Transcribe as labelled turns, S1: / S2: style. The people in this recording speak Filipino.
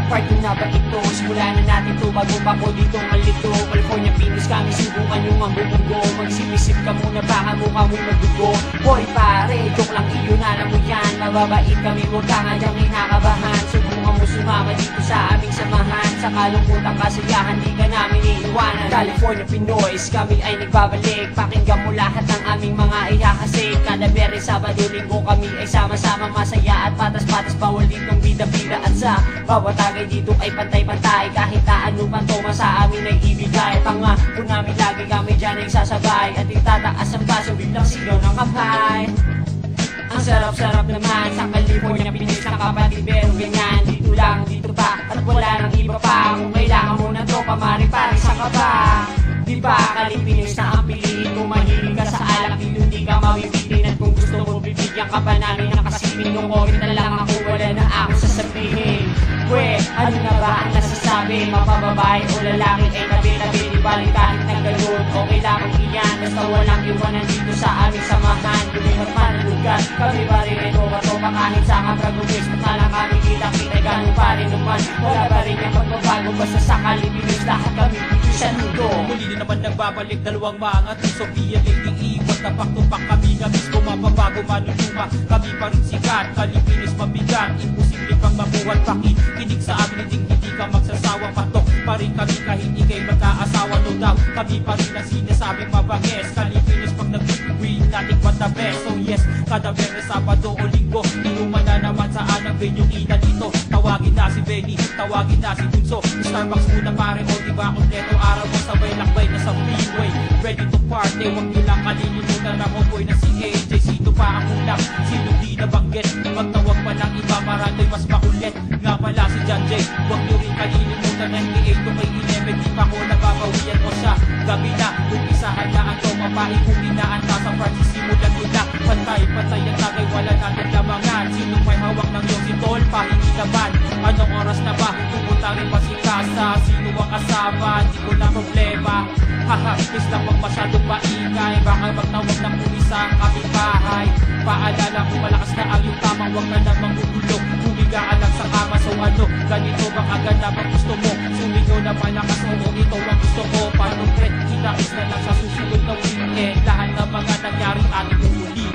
S1: Party na ba ito? Simulan na natin to bago pa ko dito malito. California Pinos kami, subukan yung ang bubunggo. Mag-isip-isip ka muna baka mukha mo magdugo. Boy pare, joke lang iyo na alam mo yan. Mababait kami, huwag ka nga diyang hinakabahan. Subukan mo sumama dito sa aming samahan. Sa kalungkutan kasiyahan, di ka namin iiwanan. California Pinoys, kami ay nagbabalik. Pakinggan mo lahat ng aming mga ihahasik. Kada Biyernes, Sabado, Linggo kami ay sama-sama masaya at patas-patas. Bawal ditong bida-bida at sa bawat tagay dito ay pantay-pantay. Kahit na ano man to sa amin ay ibigay. Tanga kung namin lagi kami dyan ay sasabay. At itataas ang baso, biglang sigaw ng kamay. Ang sarap-sarap naman sa California Pinis na kapatid. Pero ganyan, dito lang, dito pa. At wala nang iba pa. Kung kailangan mo ng tropa, mari-pari sa ka ba? Di ba Calipinis na ang piliin mo? Mahilig ka sa alak, hindi ka mawipitin. At kung gusto mo, bibigyan ka pa namin ng kasipin. Nung orin na lang ako, wala na ako sasabihin. We, ano na ba ang nasasabi? Mapababae o lalaki ay tabi-tabi. Di balik kahit na ganun, okay lang kung iyan. Basta walang iwanan dito sa aming samahan. Lumipat man ang lugar, kami pa rin ay tropa-tropa. Kahit sa kapragubis, na lang kami kita-kita. Ganun pa rin naman, wala pa rin yung pagbabago. Basta sa Calipinis, lahat kami sa mundo.
S2: Muli na naman nagbabalik, dalawang mga Sophia Lady Iwas, tapak-tupak kami na mismo. Mapabago manunuma, kami pa rin sikat. Calipinis mabigat, imposible pang mabuhat. Pakikinig sa amin, hindi ka magsasawang patok pa rin kami kahit ikay magkaasawa. No doubt, kami pa rin ang sinasabing mabangis. Calipinis pag nag-win natin what the best. So yes, kada Biyernes, Sabado o Linggo, inuman na naman saan ang venyong ina dito. Tawagin na si Benny, tawagin na si Bunso. Starbucks muna pare, o diba kompleto araw mo sabay lakbay na sa freeway. Ready to party, wag nyo lang kalilimutan na boy na si AJ. Sino pa ang ulam, sino di nabanggit? Magtawag pa ng iba para do'y mas makulit. Nga pala si John J, wag nyo rin kalilimutan na NBA to kay 11. Di pa ko nababawian mo siya. Gabi na, umpisahan na ang toma paikunin na anta sa Francis. Simulan mo na, patay ang tagay, wala natin labangan. Sino may hawak ng iyong sitol, pahingi naman. Anong oras na ba, pupunta rin pa si Casa. Sino ang kasama, di ko na problema. Haha, please lang wag masyadong maingay. Baka magtawag ng pulis sa kapitbahay. Paalala kung malakas na ang iyong tamang, wag ka namang gugulo. Humiga ka lang sa kama, so ano, ganito baka ganda pag gusto mo. Sumigaw na malakas mo, ito ang gusto ko. Paano pre, kita-is na lang sa susunod na weekend. Lahat ng mga nangyari ating ulit.